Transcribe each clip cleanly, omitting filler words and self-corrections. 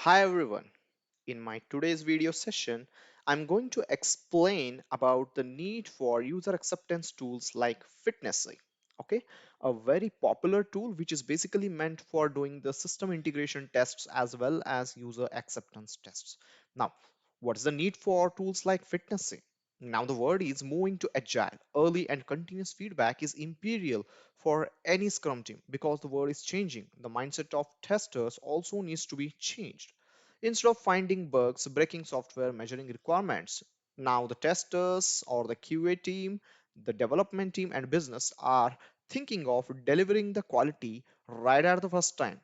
Hi everyone. In my today's video session, I'm going to explain about the need for user acceptance tools like Fitnesse. Okay, a very popular tool which is basically meant for doing the system integration tests as well as user acceptance tests. Now, what is the need for tools like Fitnesse? Now the word is moving to agile. Early and continuous feedback is imperial for any Scrum team because the world is changing. The mindset of testers also needs to be changed. Instead of finding bugs, breaking software, measuring requirements, now the testers or the QA team, the development team, and business are thinking of delivering the quality right at the first time.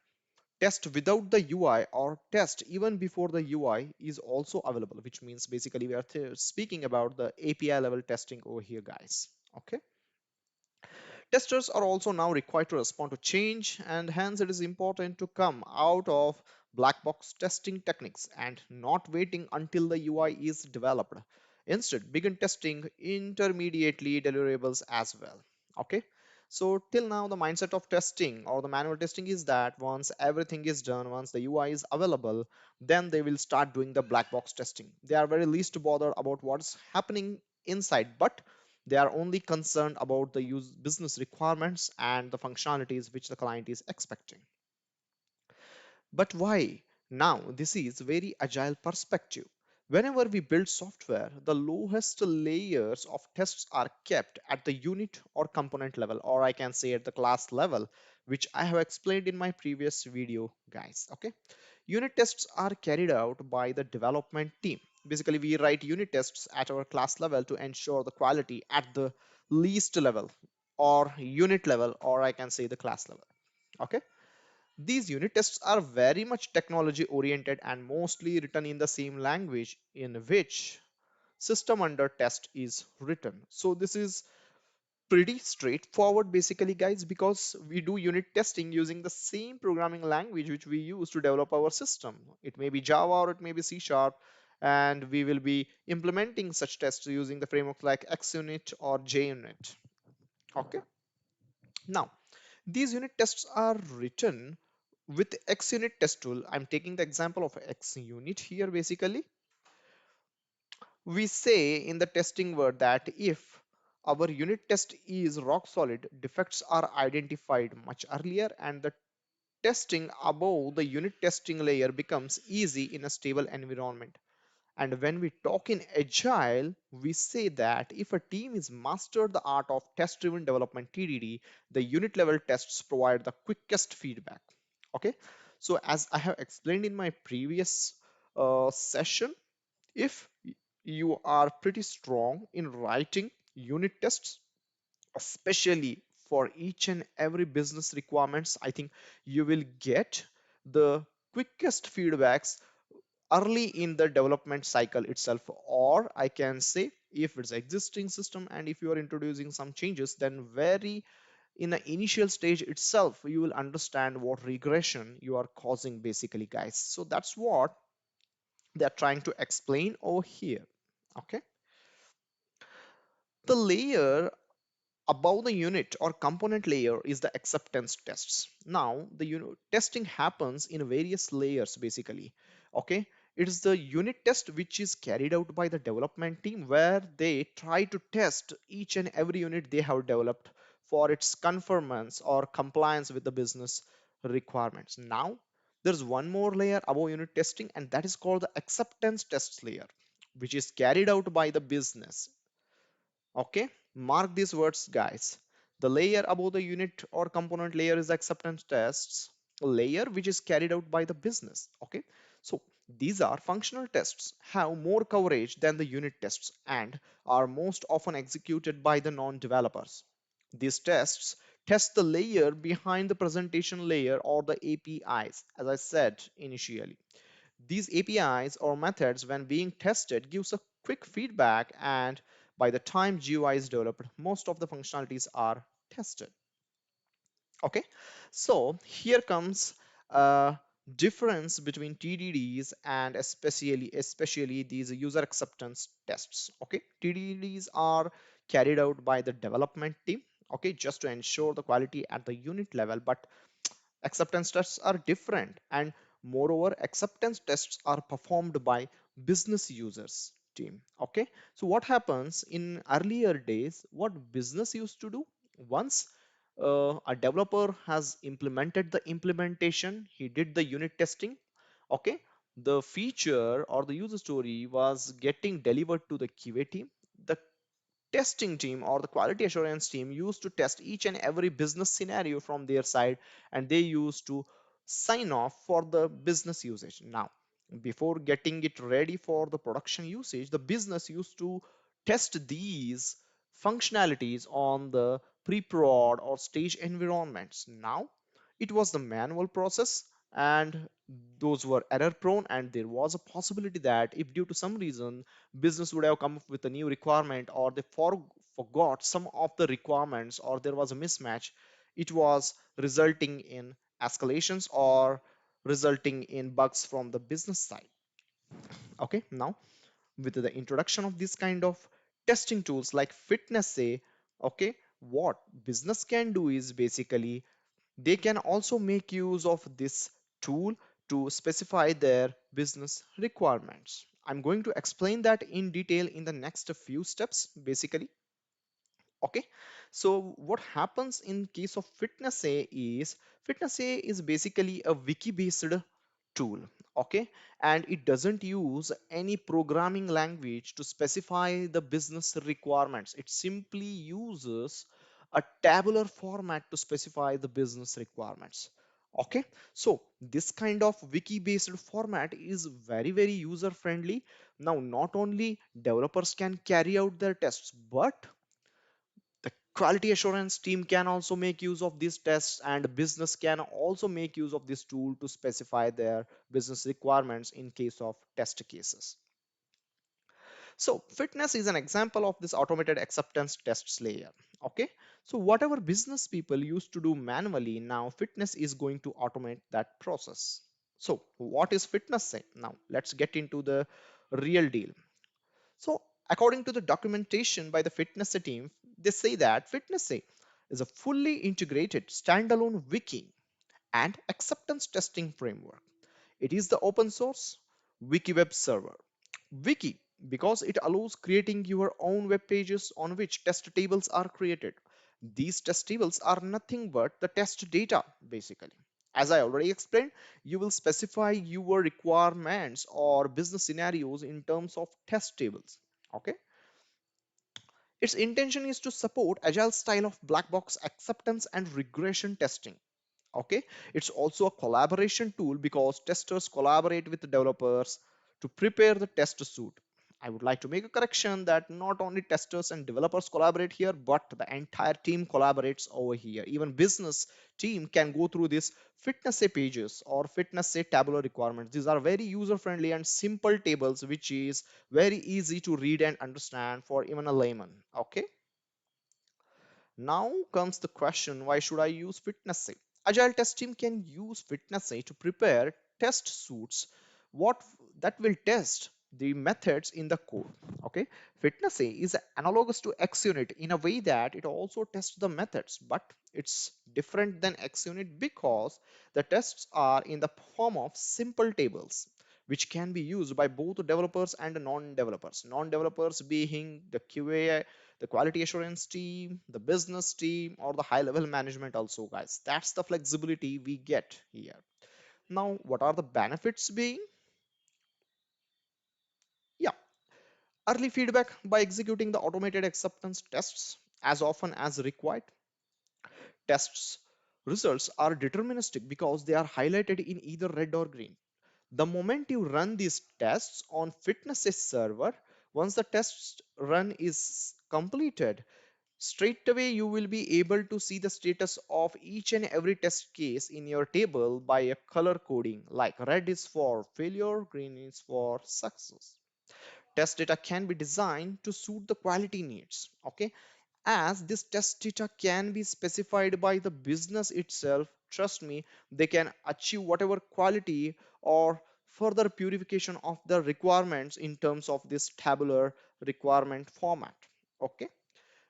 Test without the UI or test even before the UI is also available, which means basically we are speaking about the API level testing over here, guys. Okay. Testers are also now required to respond to change, and hence it is important to come out of black box testing techniques and not waiting until the UI is developed. Instead, begin testing intermediately deliverables as well. Okay. So till now, the mindset of testing or the manual testing is that once everything is done, once the UI is available, then they will start doing the black box testing. They are very least bothered about what's happening inside, but they are only concerned about the use business requirements and the functionalities which the client is expecting. But why? Now, this is very agile perspective. Whenever we build software, the lowest layers of tests are kept at the unit or component level, or I can say at the class level, which I have explained in my previous video, guys. Okay. Unit tests are carried out by the development team. Basically, we write unit tests at our class level to ensure the quality at the least level or unit level, or I can say the class level. Okay. These unit tests are very much technology oriented and mostly written in the same language in which system under test is written. So this is pretty straightforward basically, guys, because we do unit testing using the same programming language which we use to develop our system. It may be Java or it may be C sharp, and we will be implementing such tests using the frameworks like XUnit or JUnit. Okay. Now, these unit tests are written with XUnit test tool. I'm taking the example of XUnit here. Basically, we say in the testing word that if our unit test is rock solid, defects are identified much earlier, and the testing above the unit testing layer becomes easy in a stable environment. And when we talk in agile, we say that if a team is mastered the art of test driven development TDD, the unit level tests provide the quickest feedback. Okay. So as I have explained in my previous session, if you are pretty strong in writing unit tests, especially for each and every business requirements, I think you will get the quickest feedbacks early in the development cycle itself, or I can say if it's existing system and if you are introducing some changes, then very in the initial stage itself you will understand what regression you are causing basically, guys. So that's what they're trying to explain over here. Okay. The layer above the unit or component layer is the acceptance tests. Now the testing happens in various layers basically. Okay. It is the unit test which is carried out by the development team where they try to test each and every unit they have developed for its conformance or compliance with the business requirements. Now there's one more layer above unit testing, and that is called the acceptance test layer, which is carried out by the business. Okay, mark these words, guys. The layer above the unit or component layer is the acceptance tests layer, which is carried out by the business. Okay, so these are functional tests, have more coverage than the unit tests, and are most often executed by the non-developers. These tests test the layer behind the presentation layer or the APIs, as I said initially. These APIs or methods, when being tested, gives a quick feedback, and by the time GUI is developed, most of the functionalities are tested. Okay, so here comes a difference between TDDs and especially these user acceptance tests. Okay, TDDs are carried out by the development team. Okay, just to ensure the quality at the unit level, but acceptance tests are different, and Moreover, acceptance tests are performed by business users team. Okay, so what happens in earlier days, what business used to do, once a developer has implemented the implementation, he did the unit testing. Okay, the feature or the user story was getting delivered to the QA team. The testing team or the quality assurance team used to test each and every business scenario from their side, and they used to sign off for the business usage. Now, before getting it ready for the production usage, the business used to test these functionalities on the pre-prod or stage environments. Now it was the manual process, and those were error prone, and there was a possibility that if due to some reason business would have come up with a new requirement, or they forgot some of the requirements, or there was a mismatch, it was resulting in escalations or resulting in bugs from the business side. Okay, now with the introduction of this kind of testing tools like Fitness say, okay, what business can do is basically they can also make use of this tool to specify their business requirements. I'm going to explain that in detail in the next few steps, basically. Okay, so what happens in case of Fitness A is basically a wiki based tool. Okay, and it doesn't use any programming language to specify the business requirements. It simply uses a tabular format to specify the business requirements. Okay, so this kind of wiki based format is very user friendly. Now, not only developers can carry out their tests, but the quality assurance team can also make use of these tests, and business can also make use of this tool to specify their business requirements in case of test cases. So Fitness is an example of this automated acceptance tests layer. Okay, so whatever business people used to do manually, now Fitness is going to automate that process. So what is Fitness say? Now let's get into the real deal. So, according to the documentation by the Fitness team, they say that Fitness is a fully integrated standalone wiki and acceptance testing framework. It is the open source wiki web server. Wiki, because it allows creating your own web pages on which test tables are created. These test tables are nothing but the test data, basically. As I already explained, you will specify your requirements or business scenarios in terms of test tables. Okay, its intention is to support agile style of black box acceptance and regression testing. Okay, it's also a collaboration tool because testers collaborate with the developers to prepare the test suite. I would like to make a correction that not only testers and developers collaborate here, but the entire team collaborates over here. Even business team can go through this Fitness A pages or Fitness A tabular requirements. These are very user friendly and simple tables which is very easy to read and understand for even a layman. Okay, now comes the question, why should I use Fitness? Agile test team can use Fitness to prepare test suits what that will test the methods in the code. Okay, Fitness is analogous to XUnit in a way that it also tests the methods, but it's different than XUnit because the tests are in the form of simple tables which can be used by both developers and non-developers. Non-developers being the QA, the quality assurance team, the business team, or the high level management also, guys. That's the flexibility we get here. Now, what are the benefits being? Yeah, early feedback by executing the automated acceptance tests as often as required. Tests results are deterministic because they are highlighted in either red or green. The moment you run these tests on Fitness server, once the test run is completed, straight away you will be able to see the status of each and every test case in your table by a color coding, like red is for failure, green is for success. Test data can be designed to suit the quality needs. Okay, as this test data can be specified by the business itself, trust me, they can achieve whatever quality or further purification of the requirements in terms of this tabular requirement format. Okay,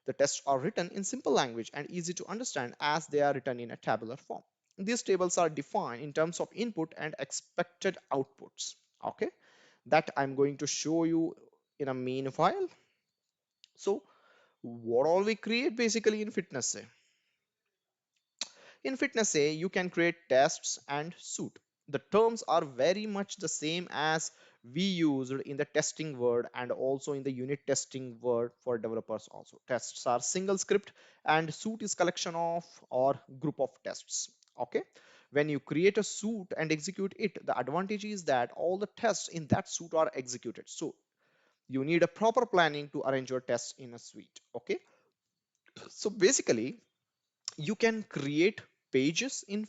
the tests are written in simple language and easy to understand as they are written in a tabular form. These tables are defined in terms of input and expected outputs. Okay, that I'm going to show you in a meanwhile. So what all we create basically in Fitness? In Fitness A, you can create tests and suit. The terms are very much the same as we used in the testing word and also in the unit testing word for developers also. Tests are single script and suit is collection of or group of tests. Okay. When you create a suit and execute it, the advantage is that all the tests in that suit are executed. So you need a proper planning to arrange your tests in a suite. Okay. So basically, you can create pages in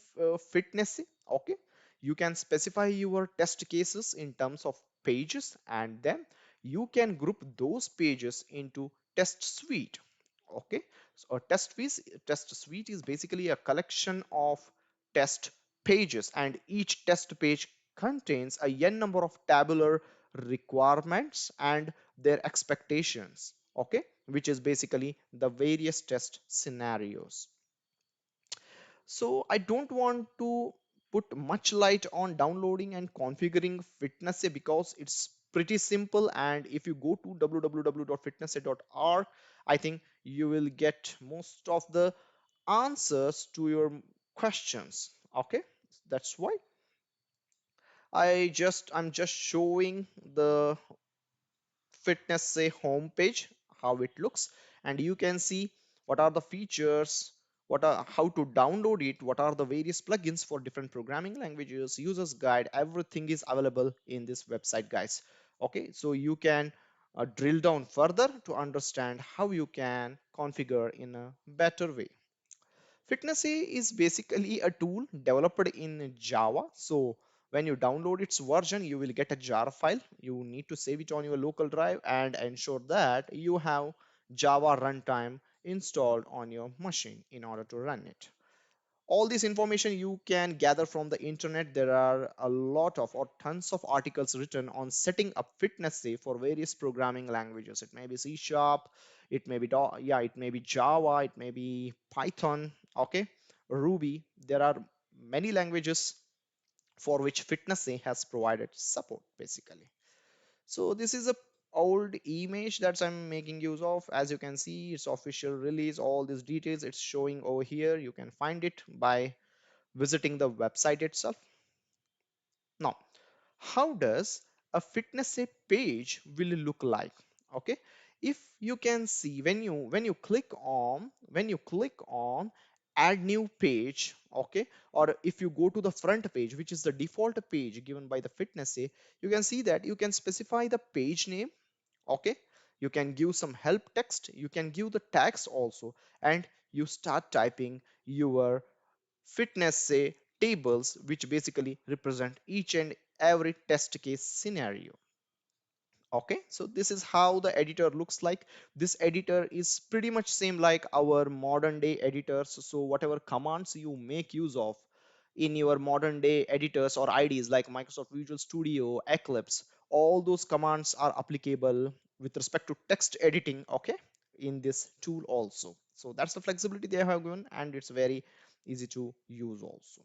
Fitness. Okay, you can specify your test cases in terms of pages, and then you can group those pages into test suite. Okay, so a test suite is basically a collection of test pages, and each test page contains a n number of tabular requirements and their expectations. Okay, which is basically the various test scenarios. So I don't want to put much light on downloading and configuring Fitness because it's pretty simple. And if you go to www.fitnessa.org, I think you will get most of the answers to your questions. Okay, that's why I'm just showing the Fitness say homepage, how it looks, and you can see what are the features, what are how to download it, what are the various plugins for different programming languages, users guide, everything is available in this website, guys. Okay, so you can drill down further to understand how you can configure in a better way. Fitness A is basically a tool developed in Java. So when you download its version, you will get a jar file. You need to save it on your local drive and ensure that you have Java runtime installed on your machine in order to run it. All this information you can gather from the internet. There are a lot of or tons of articles written on setting up Fitness A for various programming languages. It may be C sharp, it may be yeah, it may be Java, it may be Python, okay, Ruby. There are many languages for which Fitness A has provided support basically. So this is a old image that I'm making use of. As you can see, it's official release, all these details it's showing over here. You can find it by visiting the website itself. Now, how does a Fitness A page will look like? Okay, if you can see when you click on add new page, okay, or if you go to the front page, which is the default page given by the Fitness A, you can see that you can specify the page name. Okay, you can give some help text, you can give the tags also, and you start typing your Fitness say tables, which basically represent each and every test case scenario. Okay, so this is how the editor looks like. This editor is pretty much same like our modern day editors. So whatever commands you make use of in your modern day editors or IDs like Microsoft Visual Studio, Eclipse, all those commands are applicable with respect to text editing, okay, in this tool also. So that's the flexibility they have given, and it's very easy to use also.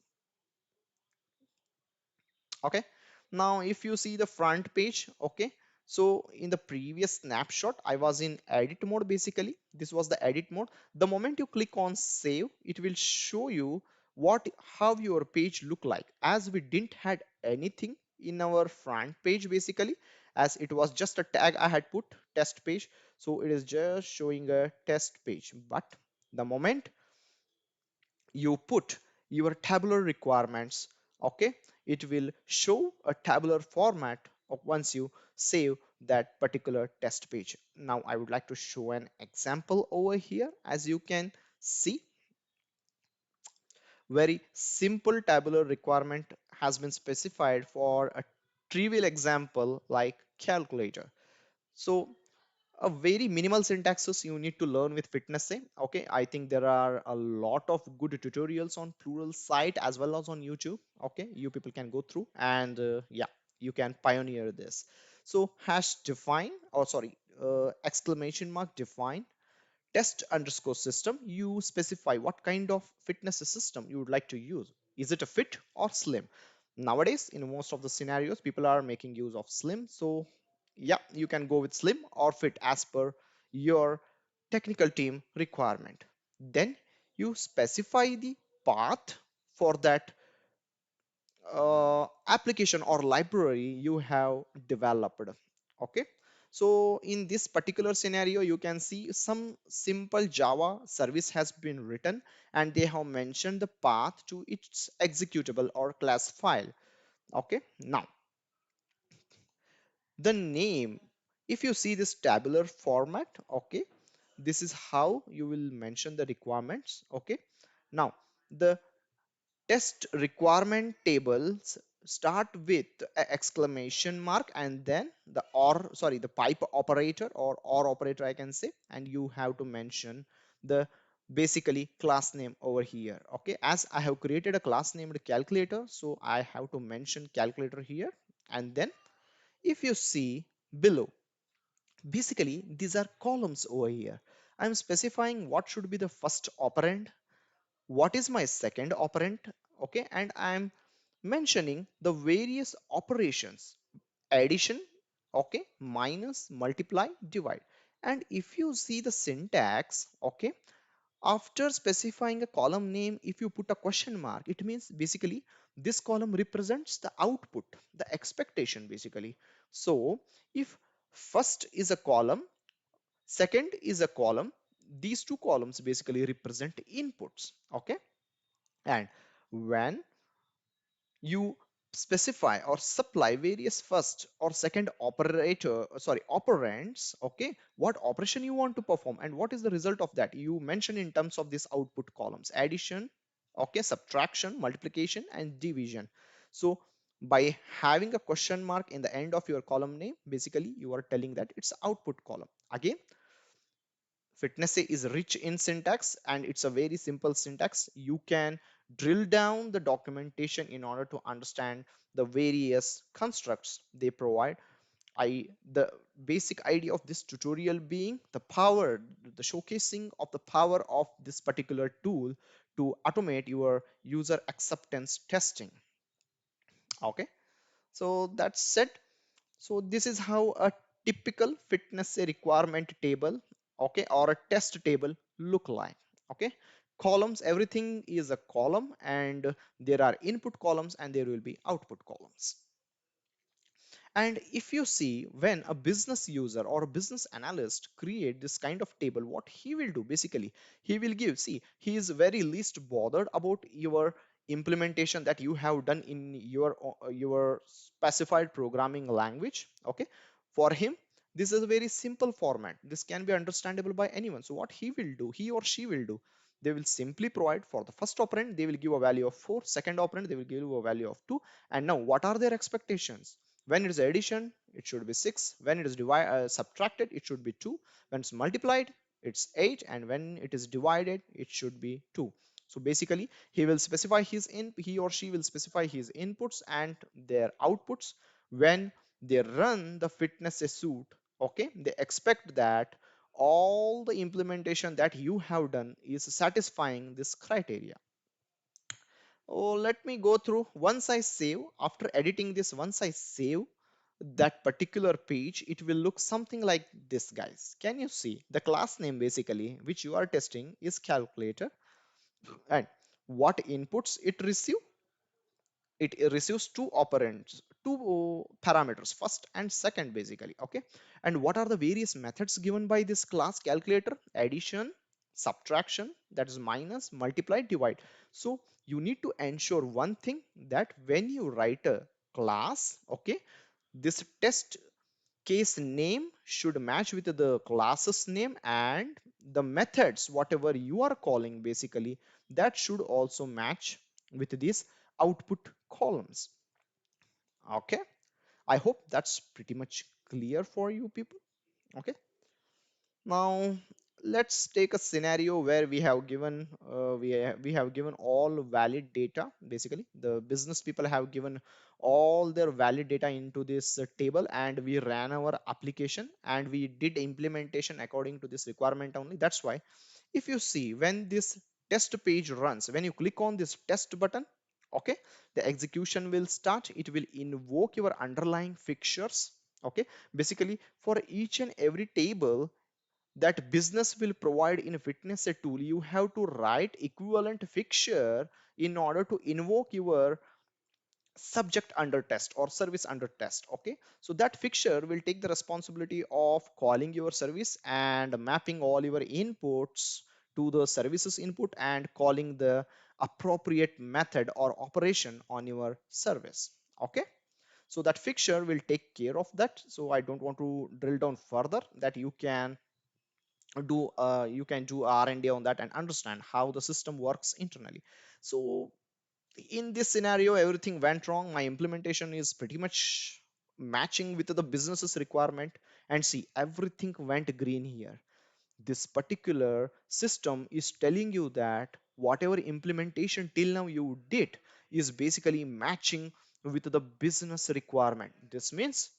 Okay, now if you see the front page, okay, so in the previous snapshot I was in edit mode. Basically this was the edit mode. The moment you click on save, it will show you what how your page look like, as we didn't had anything in our front page basically, as it was just a tag I had put test page, so it is just showing a test page. But the moment you put your tabular requirements, okay, it will show a tabular format of once you save that particular test page. Now I would like to show an example over here. As you can see, very simple tabular requirement has been specified for a trivial example like calculator. So a very minimal syntaxes you need to learn with Fitness say. Okay, I think there are a lot of good tutorials on plural site as well as on YouTube. Okay, you people can go through and yeah, you can pioneer this. So hash define, or sorry, exclamation mark define test underscore system, you specify what kind of Fitness system you would like to use. Is it a fit or slim? Nowadays, in most of the scenarios, people are making use of slim. So yeah, you can go with slim or fit as per your technical team requirement. Then you specify the path for that application or library you have developed. Okay, so in this particular scenario you can see some simple Java service has been written and they have mentioned the path to its executable or class file. Okay, now the name, if you see this tabular format, okay, this is how you will mention the requirements. Okay, now the test requirement tables start with a exclamation mark and then the or, sorry, the pipe operator or operator I can say, and you have to mention the basically class name over here. Okay, as I have created a class named calculator, so I have to mention calculator here. And then if you see below, basically these are columns over here. I'm specifying what should be the first operand, what is my second operand. Okay, and I'm mentioning the various operations: addition, okay, minus, multiply, divide. And if you see the syntax, okay, after specifying a column name, if you put a question mark, it means basically this column represents the output, the expectation basically. So if first is a column, second is a column, these two columns basically represent inputs. Okay, and when you specify or supply various first or second operator, sorry, operands, okay, what operation you want to perform and what is the result of that, you mention in terms of these output columns: addition, okay, subtraction, multiplication, and division. So by having a question mark in the end of your column name, basically you are telling that it's output column. Again, Fitness is rich in syntax and it's a very simple syntax. You can drill down the documentation in order to understand the various constructs they provide. The basic idea of this tutorial being the power, the showcasing of the power of this particular tool to automate your user acceptance testing. Okay, so that's it. So this is how a typical fitness requirement table, okay, or a test table look like. Okay, columns, everything is a column, and there are input columns and there will be output columns. And if you see, when a business user or a business analyst create this kind of table, what he will do basically, he will give, see, he is very least bothered about your implementation that you have done in your specified programming language. Okay, for him this is a very simple format, this can be understandable by anyone. So what he will do, he or she will do, they will simply provide for the first operand they will give a value of 4, second operand they will give a value of 2. And now what are their expectations? When it is addition, it should be 6. When it is subtracted, it should be 2. When it's multiplied, it's 8. And when it is divided, it should be 2. So basically, he or she will specify his inputs and their outputs. When they run the fitness suite, okay, they expect that all the implementation that you have done is satisfying this criteria. Oh, let me go through. Once I save, after editing this, once I save that particular page, it will look something like this, guys. Can you see the class name basically which you are testing is calculator, and what inputs it receive? It receives two operands, two parameters, first and second basically. Okay, and what are the various methods given by this class calculator? Addition, subtraction, that is minus, multiply, divide. So you need to ensure one thing, that when you write a class, okay, this test case name should match with the class's name, and the methods whatever you are calling basically, that should also match with these output columns. Okay, I hope that's pretty much clear for you people. Okay, now let's take a scenario where we have given all valid data. Basically the business people have given all their valid data into this table, and we ran our application and we did implementation according to this requirement only. That's why if you see, when this test page runs, when you click on this test button, Okay, the execution will start. It will invoke your underlying fixtures. Okay, basically for each and every table that business will provide in a fitness a tool, you have to write equivalent fixture in order to invoke your subject under test or service under test. Okay, so that fixture will take the responsibility of calling your service and mapping all your inputs to the services input and calling the appropriate method or operation on your service. Okay, so that fixture will take care of that. So I don't want to drill down further, that you can do R&D on that and understand how the system works internally. So in this scenario, everything went wrong. My implementation is pretty much matching with the business's requirement, and see, everything went green here. This particular system is telling you that whatever implementation till now you did is basically matching with the business requirement. This means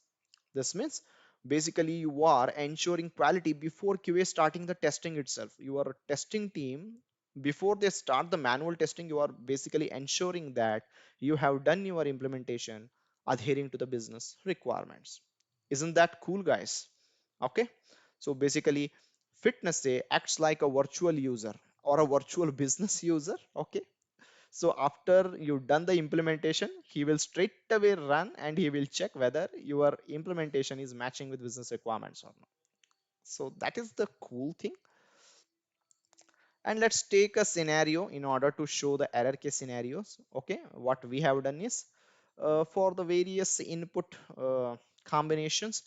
basically you are ensuring quality before QA starting the testing itself. Your testing team, before they start the manual testing, you are basically ensuring that you have done your implementation adhering to the business requirements. Isn't that cool, guys? Okay. So basically, Fitness Day acts like a virtual user or a virtual business user. Okay, so after you've done the implementation, he will straight away run and he will check whether your implementation is matching with business requirements or not. So that is the cool thing. And let's take a scenario in order to show the error case scenarios. Okay, what we have done is for the various input combinations,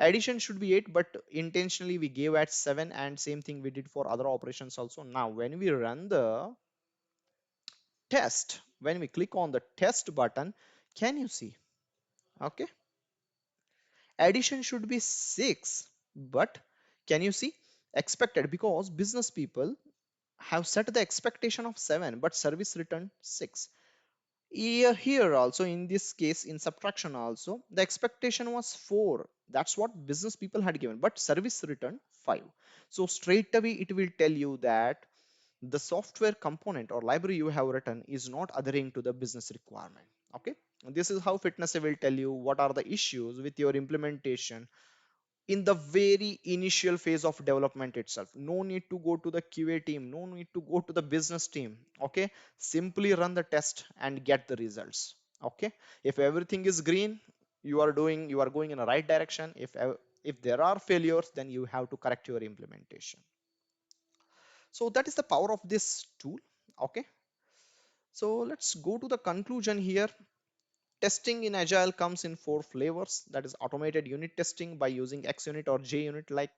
addition should be 8, but intentionally we gave at 7, and same thing we did for other operations also. Now when we run the test, when we click on the test button, can you see? Okay, addition should be 6, but can you see, expected, because business people have set the expectation of 7 but service returned 6. Here also, in this case, in subtraction also, the expectation was 4. That's what business people had given, but service returned 5. So straight away it will tell you that the software component or library you have written is not adhering to the business requirement. Okay, this is how Fitness will tell you what are the issues with your implementation in the very initial phase of development itself. No need to go to the QA team, no need to go to the business team. Okay, simply run the test and get the results. Okay, if everything is green, you are going in the right direction. If there are failures, then you have to correct your implementation. So that is the power of this tool. Okay, so let's go to the conclusion here. Testing in Agile comes in 4 flavors. That is automated unit testing by using XUnit or JUnit like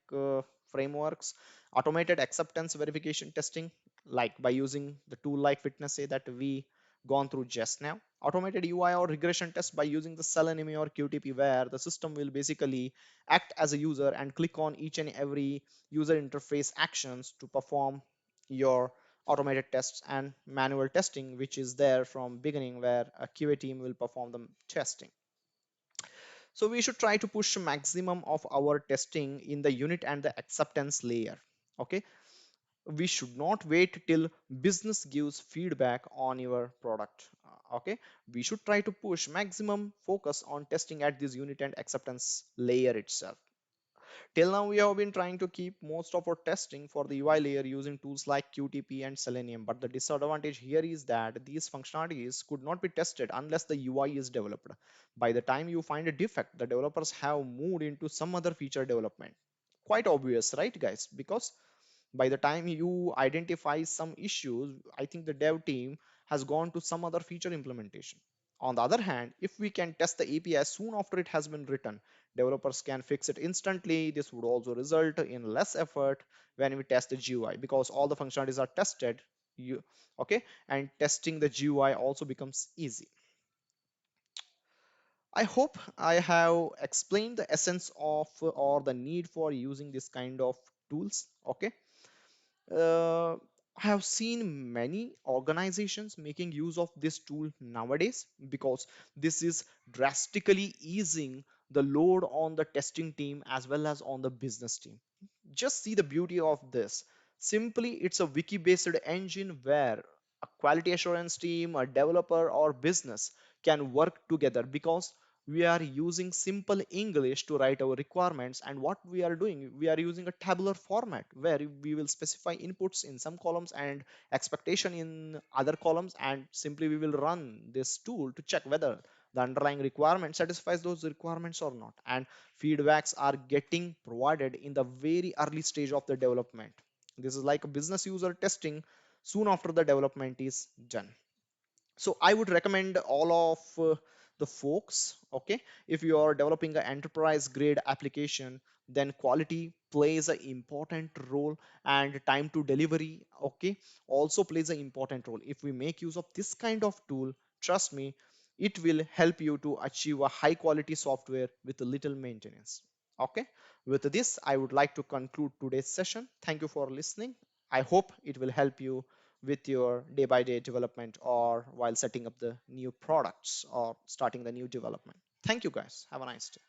frameworks, automated acceptance verification testing like by using the tool like Fitness Say that we gone through just now, automated UI or regression test by using the Selenium or QTP, where the system will basically act as a user and click on each and every user interface actions to perform your automated tests, and manual testing, which is there from beginning, where a QA team will perform the testing. So we should try to push maximum of our testing in the unit and the acceptance layer. Okay, we should not wait till business gives feedback on your product. Okay, we should try to push maximum focus on testing at this unit and acceptance layer itself. Till now, we have been trying to keep most of our testing for the UI layer using tools like QTP and Selenium, but the disadvantage here is that these functionalities could not be tested unless the UI is developed. By the time you find a defect, the developers have moved into some other feature development. Quite obvious, right, guys? Because by the time you identify some issues, I think the dev team has gone to some other feature implementation. On the other hand, if we can test the API soon after it has been written, developers can fix it instantly. This would also result in less effort when we test the GUI, because all the functionalities are tested. You okay, and testing the GUI also becomes easy. I hope I have explained the essence of or the need for using this kind of tools. Okay, uh, I have seen many organizations making use of this tool nowadays, because this is drastically easing the load on the testing team as well as on the business team. Just see the beauty of this. Simply, it's a wiki based engine where A quality assurance team, a developer, or business can work together because we are using simple English to write our requirements. And what we are doing, we are using a tabular format where we will specify inputs in some columns and expectation in other columns, and simply we will run this tool to check whether the underlying requirement satisfies those requirements or not. And feedbacks are getting provided in the very early stage of the development. This is like a business user testing soon after the development is done. So I would recommend all of the folks, okay, if you are developing an enterprise grade application, then quality plays an important role, and time to delivery, okay, also plays an important role. If we make use of this kind of tool, trust me, it will help you to achieve a high quality software with little maintenance. Okay, with this I would like to conclude today's session. Thank you for listening. I hope it will help you with your day by day development or while setting up the new products or starting the new development. Thank you guys. Have a nice day.